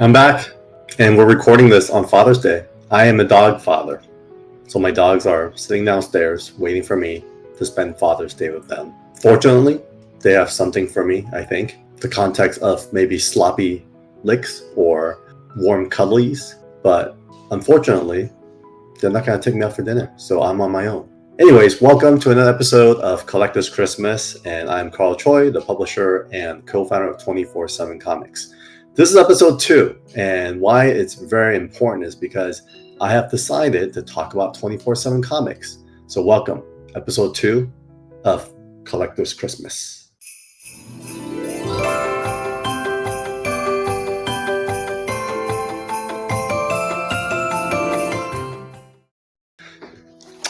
I'm back, and we're recording this on Father's Day. I am a dog father, so my dogs are sitting downstairs waiting for me to spend Father's Day with them. Fortunately, they have something for me, I think. The context of maybe sloppy licks or warm cuddlies, but unfortunately, they're not going to take me out for dinner, so I'm on my own. Anyways, welcome to another episode of Collector's Christmas, and I'm Carl Choi, the publisher and co-founder of 24/7 Comics. This is episode 2, and why it's very important is because I have decided to talk about 24/7 Comics. So welcome, episode 2 of Collector's Christmas.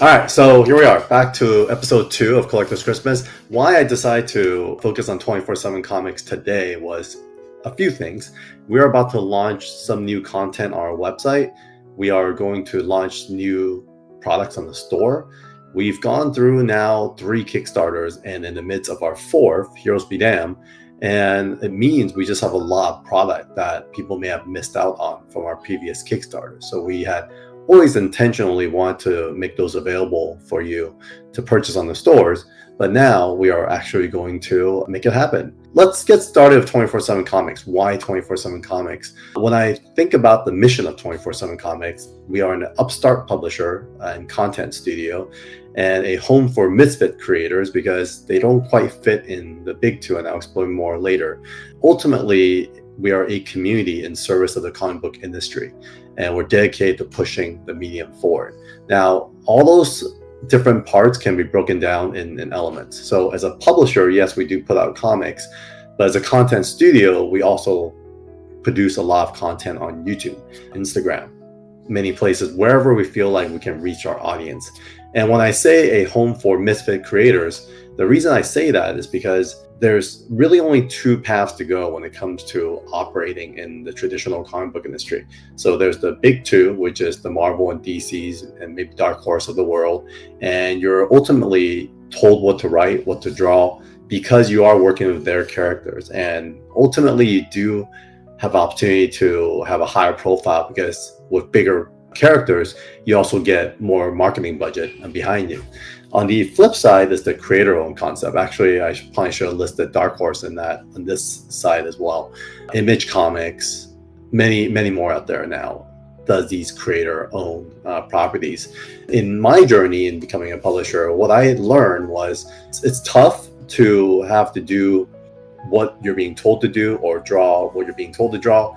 All right, so here we are, back to episode 2 of Collector's Christmas. Why I decided to focus on 24/7 Comics today was a few things. We're about to launch some new content on our website. We are going to launch new products on the store. We've gone through now 3 Kickstarters and in the midst of our 4th, Heroes Be Damned, and it means we just have a lot of product that people may have missed out on from our previous Kickstarter. So we had always intentionally want to make those available for you to purchase on the stores, but now we are actually going to make it happen. Let's get started with 24/7 Comics. Why 24/7 Comics? When I think about the mission of 24/7 Comics, we are an upstart publisher and content studio and a home for misfit creators because they don't quite fit in the big 2, and I'll explain more later. Ultimately, we are a community in service of the comic book industry, and we're dedicated to pushing the medium forward. Now, all those different parts can be broken down in elements. So as a publisher, yes, we do put out comics, but as a content studio, we also produce a lot of content on YouTube, Instagram, many places, wherever we feel like we can reach our audience. And when I say a home for misfit creators, the reason I say that is because there's really only 2 paths to go when it comes to operating in the traditional comic book industry. So there's the big 2, which is the Marvel and DC's and maybe Dark Horse of the world. And you're ultimately told what to write, what to draw, because you are working with their characters. And ultimately, you do have opportunity to have a higher profile because with bigger characters, you also get more marketing budget behind you. On the flip side is the creator-owned concept. Actually, I probably should have listed Dark Horse in that on this side as well. Image Comics, many more out there now does these creator-owned properties. In my journey in becoming a publisher, what I learned was it's tough to have to do what you're being told to do or draw what you're being told to draw.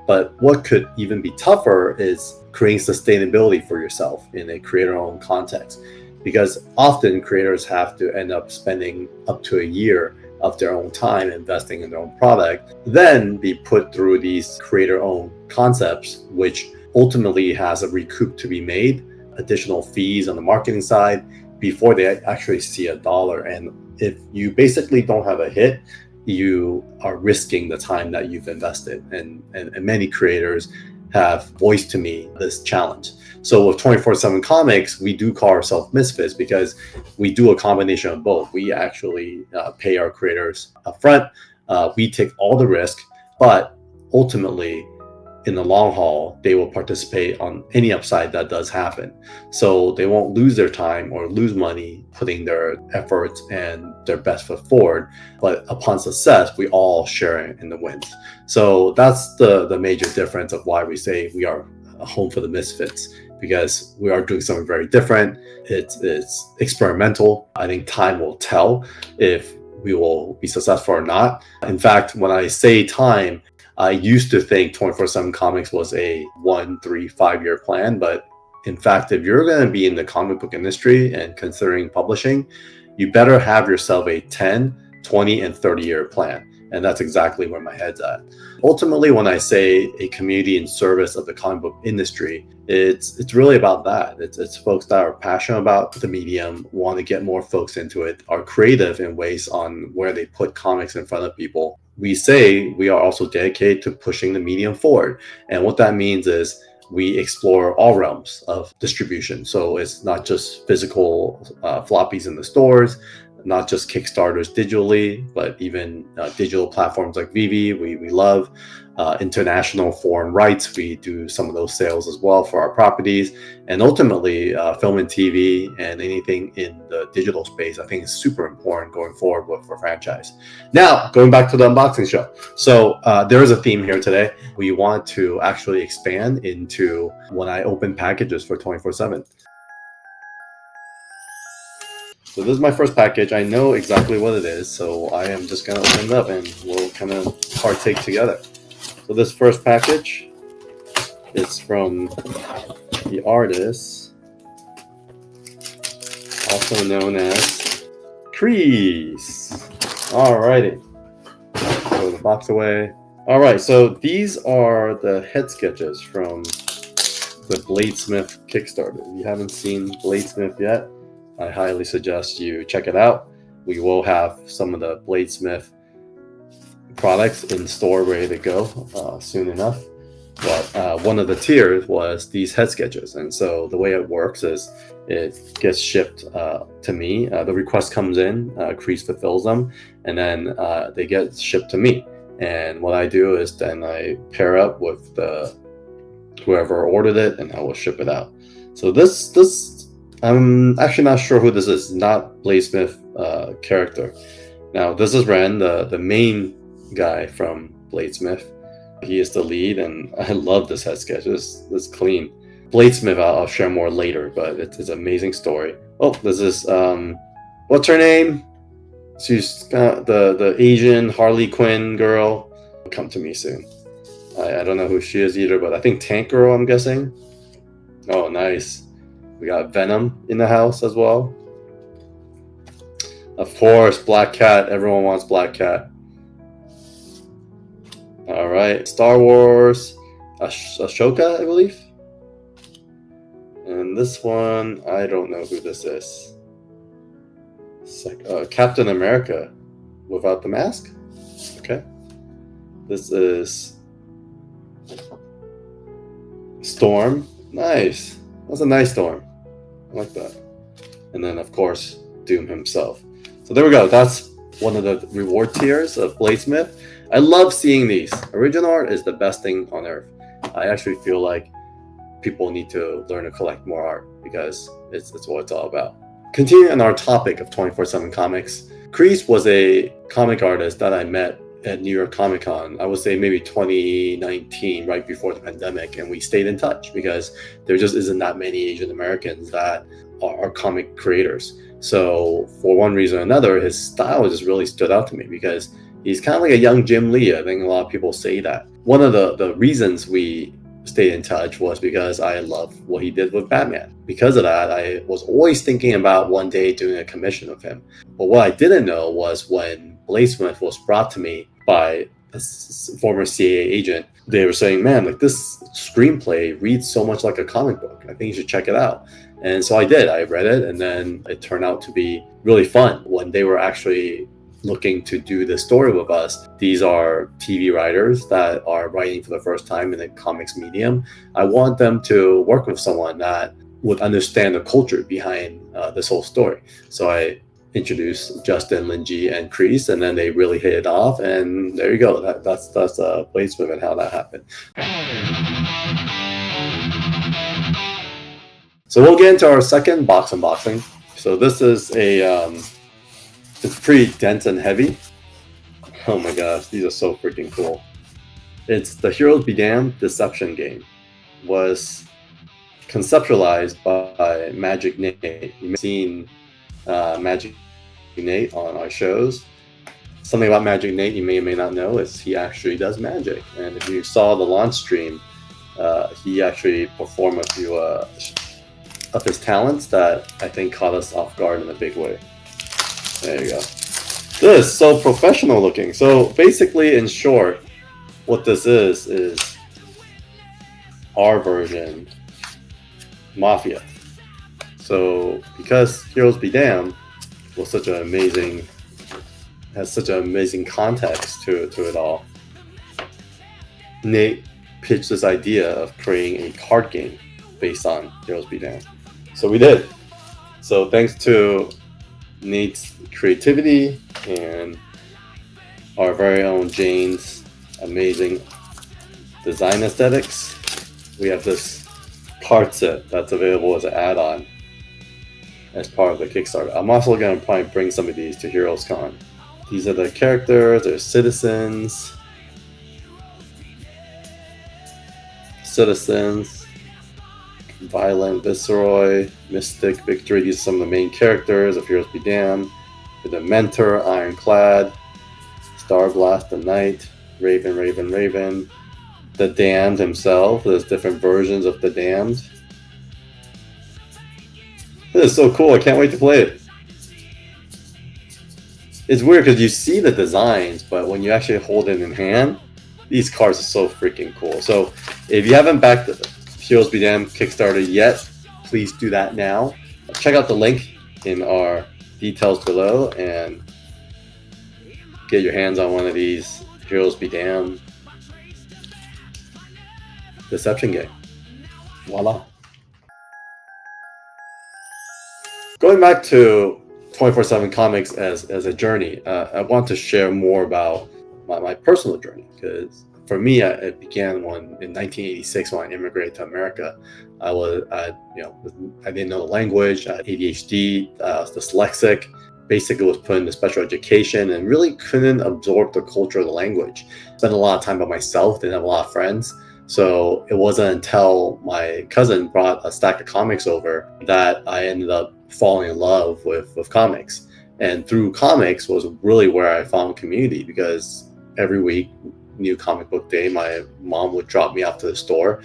But what could even be tougher is creating sustainability for yourself in a creator-owned context. Because often creators have to end up spending up to a year of their own time investing in their own product, then be put through these creator-owned concepts, which ultimately has a recoup to be made, additional fees on the marketing side before they actually see $1. And if you basically don't have a hit, you are risking the time that you've invested. And many creators have voiced to me this challenge. So with 24/7 Comics, we do call ourselves misfits because we do a combination of both. We actually pay our creators upfront. We take all the risk, but ultimately, in the long haul, they will participate on any upside that does happen. So they won't lose their time or lose money putting their efforts and their best foot forward. But upon success, we all share in the wins. So that's the major difference of why we say we are a home for the misfits, because we are doing something very different. It's experimental. I think time will tell if we will be successful or not. In fact, when I say time, I used to think 24/7 Comics was a 1, 3, 5-year plan, but in fact, if you're going to be in the comic book industry and considering publishing, you better have yourself a 10, 20, and 30-year plan. And that's exactly where my head's at. Ultimately, when I say a community in service of the comic book industry, it's really about that. It's folks that are passionate about the medium, want to get more folks into it, are creative in ways on where they put comics in front of people. We say we are also dedicated to pushing the medium forward. And what that means is we explore all realms of distribution. So it's not just physical floppies in the stores, not just Kickstarters digitally, but even digital platforms like Vivi, we love. International foreign rights, we do some of those sales as well for our properties. And ultimately, film and TV and anything in the digital space, I think is super important going forward for franchise. Now, going back to the unboxing show. So there is a theme here today. We want to actually expand into when I open packages for 24/7. So this is my first package. I know exactly what it is, so I am just gonna open it up and we'll kind of partake together. So this first package is from the artist, also known as CREEES. Alrighty, throw the box away. Alright, so these are the head sketches from the BLADESMYTH Kickstarter. If you haven't seen BLADESMYTH yet, I highly suggest you check it out. We will have some of the BLADESMYTH products in store ready to go soon enough. But one of the tiers was these head sketches. And so the way it works is it gets shipped to me. The request comes in, CREEES fulfills them, and then they get shipped to me. And what I do is then I pair up with whoever ordered it, and I will ship it out. So this I'm actually not sure who this is. Not BLADESMYTH character. Now this is Ren, the main guy from BLADESMYTH. He is the lead, and I love this head sketch. This clean. BLADESMYTH I'll share more later, but it's an amazing story. Oh, this is what's her name? She's the Asian Harley Quinn girl. Come to me soon. I don't know who she is either, but I think Tank Girl, I'm guessing. Oh, nice. We got Venom in the house as well. Of course, Black Cat. Everyone wants Black Cat. All right, Star Wars, Ashoka, I believe. And this one, I don't know who this is. It's like Captain America without the mask. Okay. This is Storm. Nice. That's a nice Storm. I like that. And then, of course, Doom himself. So there we go. That's one of the reward tiers of BLADESMYTH. I love seeing these. Original art is the best thing on earth. I actually feel like people need to learn to collect more art because it's what it's all about. Continuing on our topic of 24/7 comics, CREEES was a comic artist that I met at New York Comic Con. I would say maybe 2019, right before the pandemic, and we stayed in touch because there just isn't that many Asian Americans that are comic creators. So for one reason or another, his style just really stood out to me because he's kind of like a young Jim Lee. I think a lot of people say that. One of the reasons we stayed in touch was because I love what he did with Batman. Because of that, I was always thinking about one day doing a commission of him. But what I didn't know was when BLADESMYTH was brought to me by a former CIA agent, they were saying, man, like this screenplay reads so much like a comic book. I think you should check it out. And so I did. I read it, and then it turned out to be really fun when they were actually looking to do the story with us. These are TV writers that are writing for the first time in the comics medium. I want them to work with someone that would understand the culture behind this whole story. So I introduced Justin, Linji, and CREEES, and then they really hit it off. And there you go. That's BLADESMYTH and how that happened. So we'll get into our second box unboxing. So this is it's pretty dense and heavy. Oh my gosh, these are so freaking cool. It's the Heroes Be Damned Deception game. Was conceptualized by Magic Nate. You may have seen Magic Nate on our shows. Something about Magic Nate you may or may not know is he actually does magic. And if you saw the launch stream, he actually performed a few of his talents that I think caught us off guard in a big way. There you go. This is so professional looking. So basically, in short, what this is our version Mafia. So because Heroes Be Damned was such an amazing, has such an amazing context to it all, Nate pitched this idea of creating a card game based on Heroes Be Damned. So we did. So thanks to needs creativity and our very own Jane's amazing design aesthetics. We have this card set that's available as an add-on as part of the Kickstarter. I'm also going to probably bring some of these to Heroes Con. These are the characters, they're citizens, Violent, Viceroy, Mystic, Victory. These are some of the main characters of Heroes Be Damned. The Mentor, Ironclad, Starblast, the Knight, Raven, the Damned himself. There's different versions of the Damned. This is so cool. I can't wait to play it. It's weird because you see the designs, but when you actually hold it in hand, these cards are so freaking cool. So if you haven't backed the Heroes Be Damned Kickstarter yet, please do that now. Check out the link in our details below and get your hands on one of these Heroes Be Damned Deception game. Voila. Going back to 24/7 Comics as a journey, I want to share more about my personal journey, because for me, it began in 1986 when I immigrated to America. I didn't know the language, I had ADHD, I was dyslexic, basically was put into special education and really couldn't absorb the culture of the language. Spent a lot of time by myself, didn't have a lot of friends. So it wasn't until my cousin brought a stack of comics over that I ended up falling in love with comics. And through comics was really where I found community, because every week, new comic book day, my mom would drop me off to the store.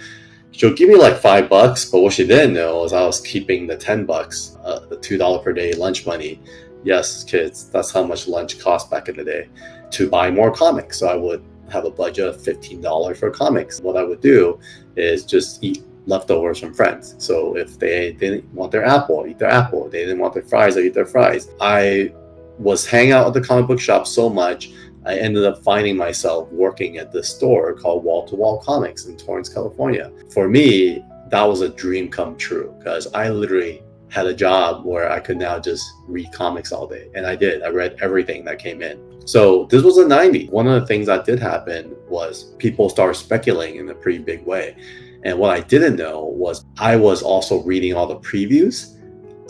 She'll give me like $5, but what she didn't know was I was keeping the $10, the $2 per day lunch money. Yes, kids, that's how much lunch cost back in the day, to buy more comics. So I would have a budget of $15 for comics. What I would do is just eat leftovers from friends. So if they didn't want their apple, eat their apple. They didn't want their fries, I eat their fries. I was hanging out at the comic book shop so much, I ended up finding myself working at this store called Wall to Wall Comics in Torrance, California. For me, that was a dream come true, because I literally had a job where I could now just read comics all day. And I did. I read everything that came in. So this was the 90s. One of the things that did happen was people started speculating in a pretty big way. And what I didn't know was I was also reading all the previews.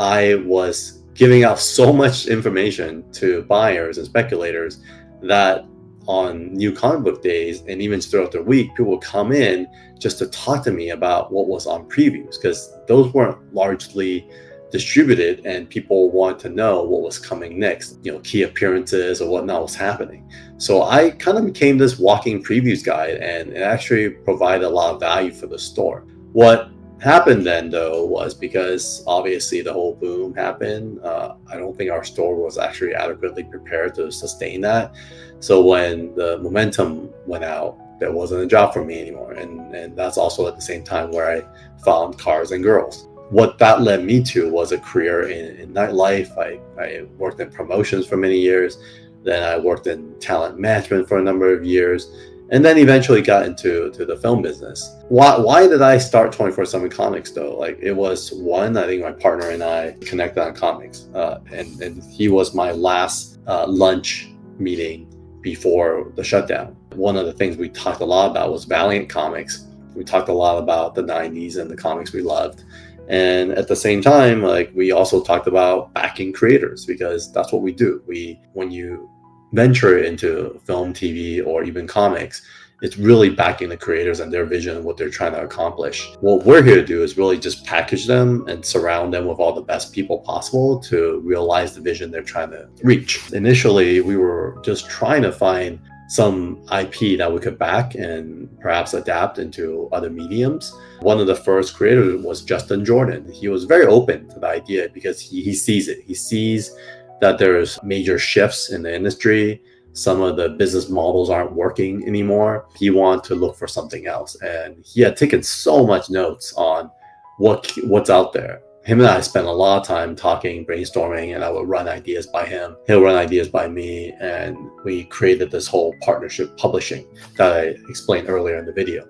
I was giving out so much information to buyers and speculators that on new comic book days and even throughout the week, people would come in just to talk to me about what was on previews, because those weren't largely distributed and people wanted to know what was coming next, key appearances or whatnot was happening. So I kind of became this walking previews guide, and it actually provided a lot of value for the store. What happened then, though, was because obviously the whole boom happened, I don't think our store was actually adequately prepared to sustain that. So when the momentum went out, there wasn't a job for me anymore. And that's also at the same time where I found Cars and Girls. What that led me to was a career in nightlife. I worked in promotions for many years. Then I worked in talent management for a number of years, and then eventually got into the film business. Why did I start 24/7 Comics though? It was one, I think my partner and I connected on comics, and he was my last lunch meeting before the shutdown. One of the things we talked a lot about was Valiant Comics. We talked a lot about the 90s and the comics we loved. And at the same time, we also talked about backing creators, because that's what we do. When you venture into film, TV, or even comics, it's really backing the creators and their vision and what they're trying to accomplish. What we're here to do is really just package them and surround them with all the best people possible to realize the vision they're trying to reach. Initially, we were just trying to find some IP that we could back and perhaps adapt into other mediums. One of the first creators was Justin Jordan. He was very open to the idea because he sees it. He sees that there's major shifts in the industry. Some of the business models aren't working anymore. He wanted to look for something else. And he had taken so much notes on what's out there. Him and I spent a lot of time talking, brainstorming, and I would run ideas by him. He'll run ideas by me. And we created this whole partnership publishing that I explained earlier in the video.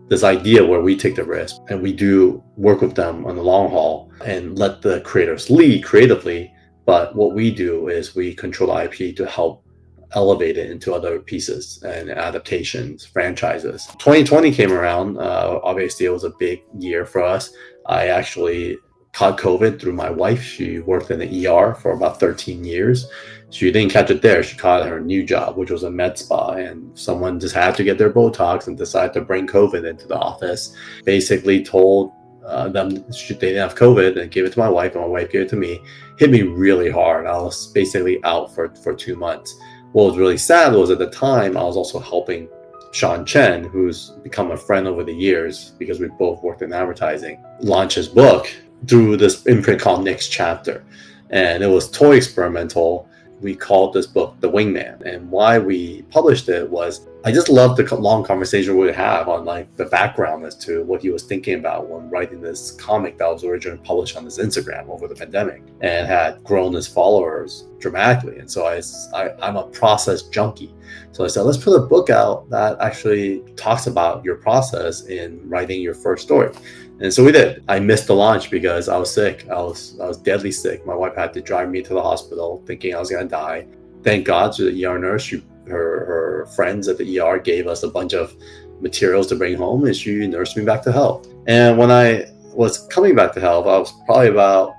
This idea where we take the risk and we do work with them on the long haul and let the creators lead creatively, But what we do is we control the IP to help elevate it into other pieces and adaptations, franchises. 2020 came around. Obviously, it was a big year for us. I actually caught COVID through my wife. She worked in the ER for about 13 years. She didn't catch it there. She caught her new job, which was a med spa, and someone just had to get their Botox and decided to bring COVID into the office. Basically told them they didn't have COVID and gave it to my wife, and my wife gave it to me. Hit me really hard. I was basically out for 2 months. What was really sad was at the time, I was also helping Sean Chen, who's become a friend over the years because we both worked in advertising, launch his book through this imprint called Next Chapter. And it was toy experimental. We called this book The Wingman. And why we published it was I just loved the long conversation we would have on like the background as to what he was thinking about when writing this comic that was originally published on his Instagram over the pandemic and had grown his followers dramatically. And so I'm a process junkie. So I said, let's put a book out that actually talks about your process in writing your first story. And so we did. I missed the launch because I was sick. I was deadly sick. My wife had to drive me to the hospital thinking I was going to die. Thank God to the ER nurse. Her friends at the ER gave us a bunch of materials to bring home, and she nursed me back to health. And when I was coming back to health, I was probably about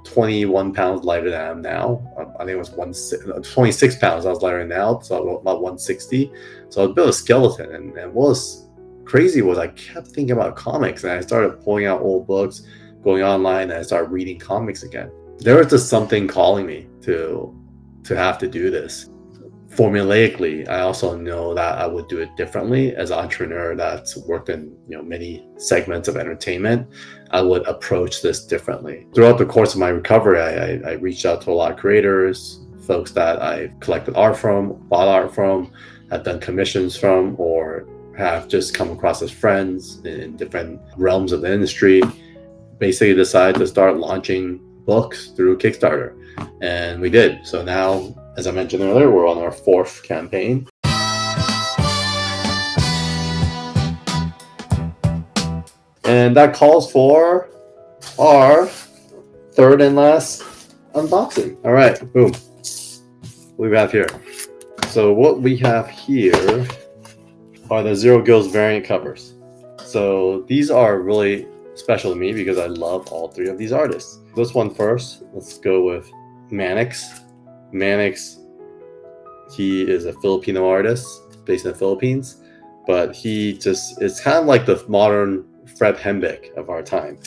21 pounds lighter than I am now. I think it was 26 pounds I was lighter than now, so about 160. So I was a bit of a skeleton. And what was crazy was I kept thinking about comics, and I started pulling out old books, going online, and I started reading comics again. There was just something calling me to have to do this. Formulaically, I also know that I would do it differently. As an entrepreneur that's worked in many segments of entertainment, I would approach this differently. Throughout the course of my recovery, I reached out to a lot of creators, folks that I've collected art from, bought art from, have done commissions from, or have just come across as friends in different realms of the industry. Basically decided to start launching books through Kickstarter, and we did. So now, as I mentioned earlier, we're on our 4th campaign. And that calls for our 3rd and last unboxing. All right, boom. What we have here. So what we have here are the Zero Ghost variant covers. So these are really special to me because I love all 3 of these artists. This one first, let's go with Mannix. Mannix, he is a Filipino artist based in the Philippines, but it's kind of like the modern Fred Hembeck of our time.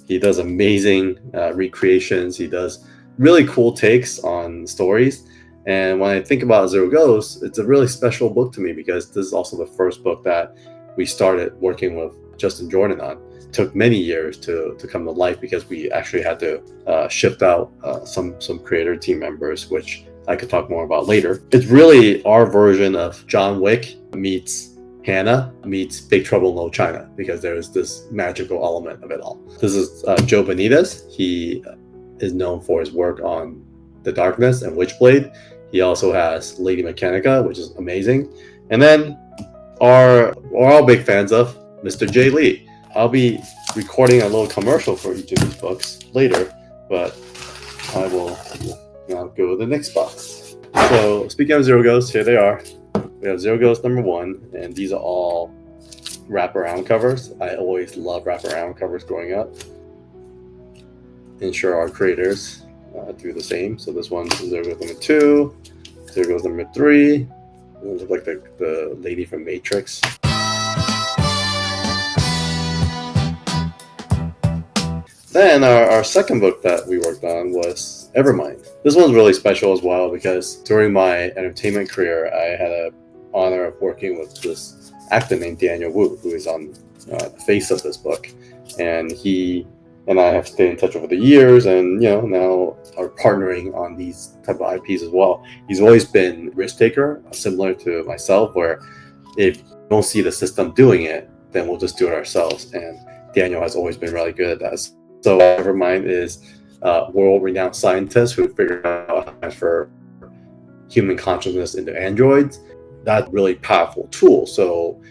He does amazing recreations. He does really cool takes on stories. And when I think about Zero Ghosts, it's a really special book to me because this is also the first book that we started working with Justin Jordan on. It took many years to come to life because we actually had to shift out some creator team members, which I could talk more about later. It's really our version of John Wick meets Hannah meets Big Trouble in Little China, because there's this magical element of it all. This is Joe Benitez. He is known for his work on The Darkness and Witchblade. He also has Lady Mechanica, which is amazing. And then we're all big fans of Mr. J. Lee. I'll be recording a little commercial for each of these books later, but I will now go to the next box. So speaking of Zero Ghosts, here they are. We have Zero Ghost number 1, and these are all wraparound covers. I always love wraparound covers growing up. Ensure our creators do the same. So this one's Zero Ghost number 2, Zero Ghost number 3. It looks like the lady from Matrix. Then our second book that we worked on was Evermind. This one's really special as well because during my entertainment career, I had the honor of working with this actor named Daniel Wu, who is on the face of this book. And he and I have stayed in touch over the years, and now are partnering on these type of IPs as well. He's always been risk taker, similar to myself, where if you don't see the system doing it, then we'll just do it ourselves. And Daniel has always been really good at that. So Evermind is world-renowned scientists who figured out how to transfer human consciousness into androids. That's a really powerful tool. So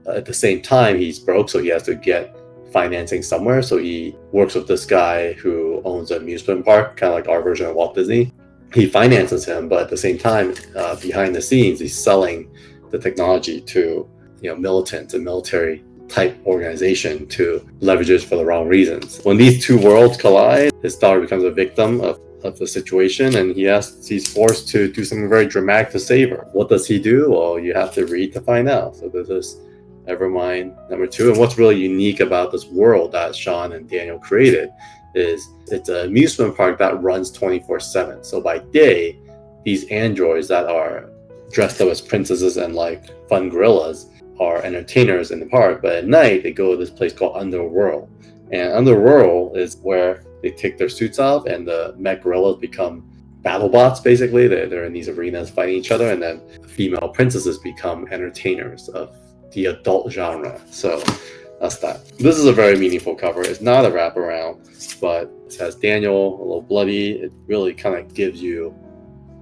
at the same time, he's broke, so he has to get financing somewhere. So he works with this guy who owns an amusement park, kind of like our version of Walt Disney. he finances him, but at the same time, behind the scenes, he's selling the technology to militants and military type organization to leverage it for the wrong reasons. When these two worlds collide, his daughter becomes a victim of the situation, and he's forced to do something very dramatic to save her. What does he do? Well, you have to read to find out. So this is Evermind number 2. And what's really unique about this world that Sean and Daniel created is it's an amusement park that runs 24/7. So by day, these androids that are dressed up as princesses and like fun gorillas are entertainers in the park, but at night they go to this place called Underworld. And Underworld is where they take their suits off and the mech gorillas become battle bots. Basically, they're in these arenas fighting each other, and then female princesses become entertainers of the adult genre. So that's that. This is a very meaningful cover. It's not a wraparound, but it has Daniel a little bloody. It really kind of gives you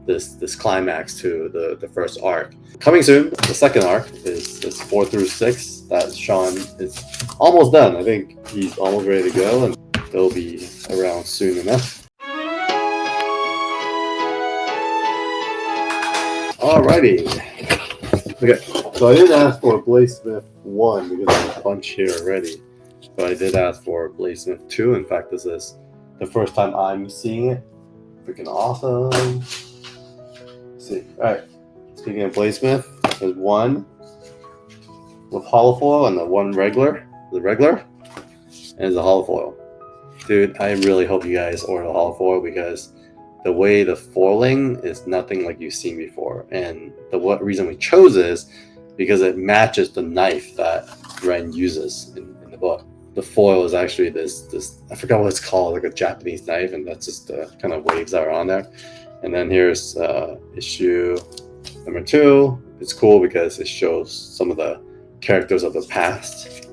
this climax to the first arc. Coming soon, the second arc is 4 through 6 that Sean is almost done. I think he's almost ready to go, and they'll be around soon enough. Alrighty. Okay, so I didn't ask for BLADESMYTH 1 because there's a bunch here already, but I did ask for BLADESMYTH 2. In fact, this is the first time I'm seeing it. Freaking awesome. See. Alright, speaking of BLADESMYTH, there's one with holofoil and the one regular, and there's the holofoil. Dude, I really hope you guys order the holofoil because the way the foiling is nothing like you've seen before. And the reason we chose is because it matches the knife that Ren uses in the book. The foil is actually this I forgot what it's called, like a Japanese knife, and that's just the kind of waves that are on there. And then here's issue number 2. It's cool because it shows some of the characters of the past,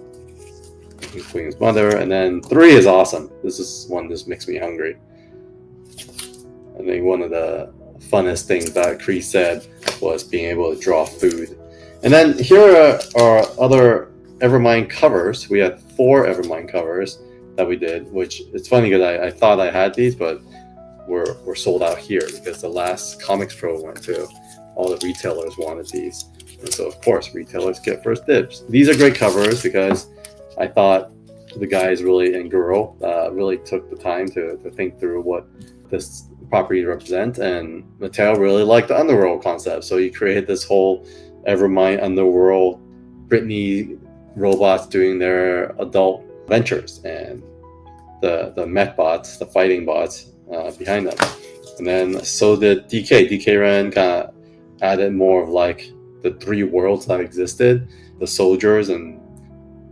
including his mother. And then 3 is awesome. This is one that makes me hungry. I think one of the funnest things that CREEES said was being able to draw food. And then here are other Evermind covers. We had 4 Evermind covers that we did, which it's funny because I thought I had these, but we're sold out here because the last Comics Pro went to. All the retailers wanted these. And so, of course, retailers get first dibs. These are great covers because I thought the guys really and girl really took the time to think through what this property represent, and Mattel really liked the Underworld concept, so he created this whole Evermind Underworld, Britney robots doing their adult ventures, and the mech bots, the fighting bots behind them. And then so did DK Ren kind of added more of like the 3 worlds that existed, the soldiers and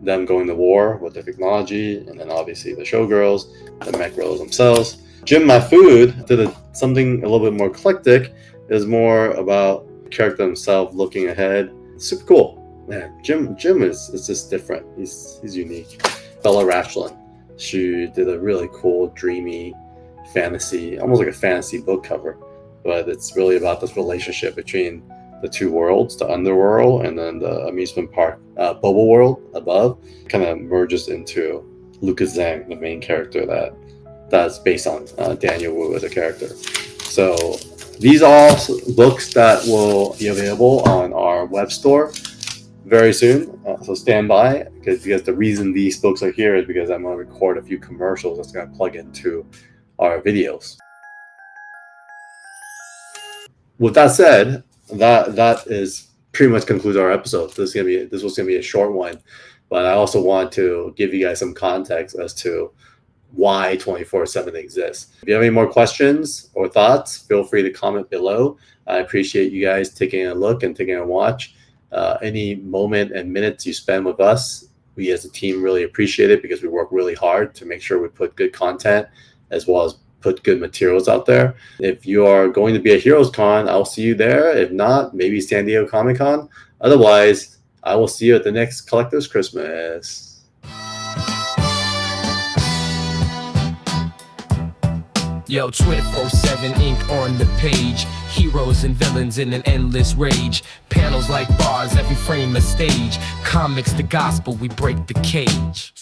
them going to war with the technology, and then obviously the showgirls, the mech girls themselves. Jim My Food did something a little bit more eclectic. It was more about the character himself looking ahead. Super cool. Man, Jim is just different. He's unique. Bella Rachlin, she did a really cool, dreamy fantasy, almost like a fantasy book cover. But it's really about this relationship between the 2 worlds, the Underworld and then the amusement park, Bubble World above. Kind of merges into Lucas Zhang, the main character that's based on Daniel Wu as a character. So these are all books that will be available on our web store very soon. So stand by, because the reason these books are here is because I'm going to record a few commercials that's going to plug into our videos. With that said, that is pretty much concludes our episode. This was gonna be a short one, but I also want to give you guys some context as to why 24/7 exists. If you have any more questions or thoughts, feel free to comment below. I appreciate you guys taking a look and taking a watch. Any moment and minutes you spend with us, we as a team really appreciate it because we work really hard to make sure we put good content as well as put good materials out there. If you are going to be at Heroes Con, I'll see you there. If not, maybe San Diego Comic Con. Otherwise, I will see you at the next Collector's Christmas. Yo, 24/7 ink on the page. Heroes and villains in an endless rage. Panels like bars, every frame a stage. Comics the gospel, we break the cage.